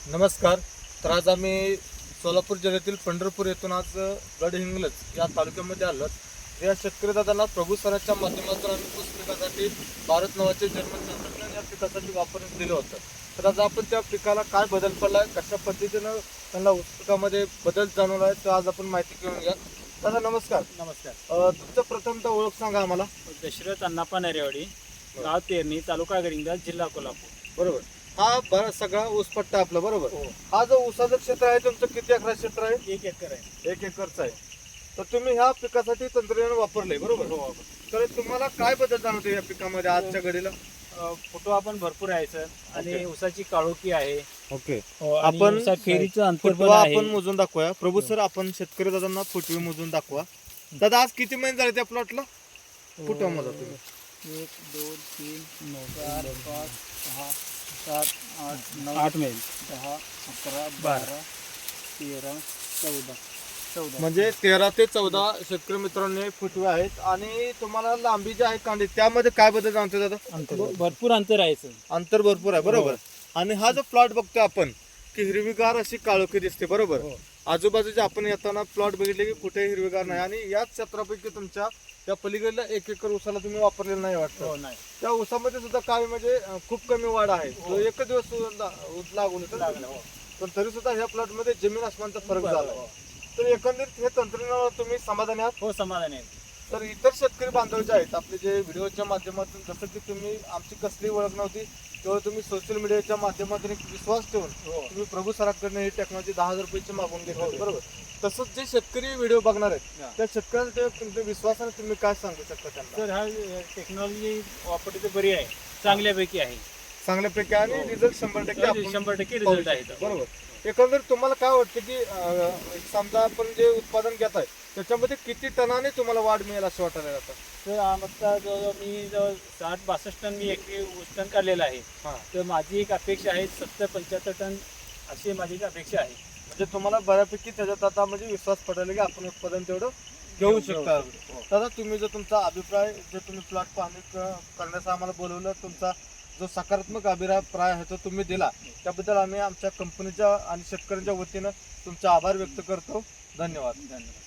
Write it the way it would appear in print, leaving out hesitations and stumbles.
नमस्कार. तर आज आम्ही सोलापूर जिल्ह्यातील पंढरपूर येथून आज गडहिंग्लज या तालुक्यामध्ये आलो. या शेतकरी दादांना प्रभू सरांच्या माध्यमातून आम्ही ऊस पिकासाठी भारत नावाचे जर्मन तंत्रज्ञान या पिकासाठी वापरून दिलं होतं. तर आज आपण त्या पिकाला काय बदल पडला, कशा पद्धतीनं त्यांना ऊस पिकामध्ये बदल जाणवला आहे, तर आज आपण माहिती घेऊन घ्या. दादा नमस्कार. नमस्कार. तुमचं प्रथमतः ओळख सांगा आम्हाला. दशरथ अण्णाप्पा नरेवाडी, गाव तेरणी, तालुका गडिंग्लज, जिल्हा कोल्हापूर. बरोबर. हा बराच सगळा ऊस पट्टा आपला बरोबर. हो. हा जो ऊसाचं क्षेत्र आहे तुमचं किती एकर क्षेत्र आहे? 1 एकर आहे. 1 एकरचा आहे. तर तुम्ही ह्या पिकासाठी तंत्रज्ञान वापरले बरोबर. हो. तर तुम्हाला काय बदल जाणवते या पिकामध्ये आजच्या घडीला? फुटवा पण भरपूर आहे सर, आणि ओके. ऊसाची काळोखी आहे. ओके. आणि आपण ऊसात फेरीचं अंतर पण फुटवा आहे. आपण मोजून दाखवूया. प्रभू सर आपण शेतकरी दादांना फुटवे मोजून दाखवा. दादा आज किती महिने झाले त्या प्लॉटला? फुटवा मोजा तुम्ही. 1 2 3 4 5 6 7 8 9 8 महिने, 10 11 12 13 14. म्हणजे 13 ते 14 शेतकरी मित्रांनी फुटवे आहेत. आणि तुम्हाला लांबी जी आहे कांडी त्यामध्ये काय बदल जाणवते दादा? भरपूर अंतर आहे सर. अंतर भरपूर आहे बरोबर. आणि हा जो प्लॉट बघतोय आपण की हिरवीगार अशी काळोखी दिसते बरोबर. हो. आजूबाजूचे आपण येताना प्लॉट बघितले की कुठे हिरवीगार नाही. आणि याच क्षेत्रापैकी तुमच्या त्या पलीकडल्या 1 एकर ऊसाला तुम्ही वापरलेलं नाही वाटतं. हो, नाही त्या ऊसामध्ये सुद्धा काय म्हणजे खूप कमी वाढ आहे. हो. तो एकच दिवस ऊस लागून येतो. लागलं. हो. पण तरी सुद्धा ह्या प्लॉट मध्ये जमीन आसमानचा फरक झाला. हो. तर एकंदरीत हे तंत्रज्ञानावर तुम्ही समाधानी आहात? हो, समाधानी आहे. तर इतर शेतकरी बांधव जे आहेत आपले जे व्हिडिओच्या माध्यमातून, जसं की तुम्ही आमची कसली ओळख नव्हती तेव्हा तुम्ही सोशल मीडियाच्या माध्यमातून एक विश्वास ठेवून हो. तुम्ही प्रभू सरांकडनं ही टेक्नॉलॉजी 10,000 रुपयाची मागून घेतली हो. बरोबर. तसंच जे शेतकरी व्हिडिओ बघणार आहेत हा. त्या शेतकऱ्यांच्या तुमच्या विश्वासाने तुम्ही काय सांगू शकता त्यांना? तर हा टेक्नॉलॉजी वापरली तर बरी आहे, चांगल्यापैकी आहे. चांगल्यापैकी आणि हो. रिझल्ट 100% आपण 100% पाहू रिझल्ट आहे. शकतो. बरोबर. एकंदर तुम्हाला काय वाटतं की समजा आपण जे उत्पादन घेत आहे त्याच्यामध्ये किती टनाने तुम्हाला वाढ मिळेल असं वाटायला आता? तर आता जो मी 60-62 टन मी एकरी ऊस टन काढलेला आहे. हां. तर माझी एक अपेक्षा आहे 70-75 टन अशी माझी एक अपेक्षा आहे. म्हणजे तुम्हाला बऱ्यापैकी त्याच्यात आता म्हणजे विश्वास पडेल की आपण उत्पादन तेवढं घेऊ शकता. हो. दादा तुम्ही जो तुमचा अभिप्राय जे तुम्ही प्लॉट पाहणी करण्याचा आम्हाला बोलवलं, तुमचा जो सकारात्मक अभिप्राय आहे तो तुम्ही दिला, त्याबद्दल आम्ही आमच्या कंपनीच्या आणि शेतकऱ्यांच्या वतीनं तुमचा आभार व्यक्त करतो. धन्यवाद. धन्यवाद.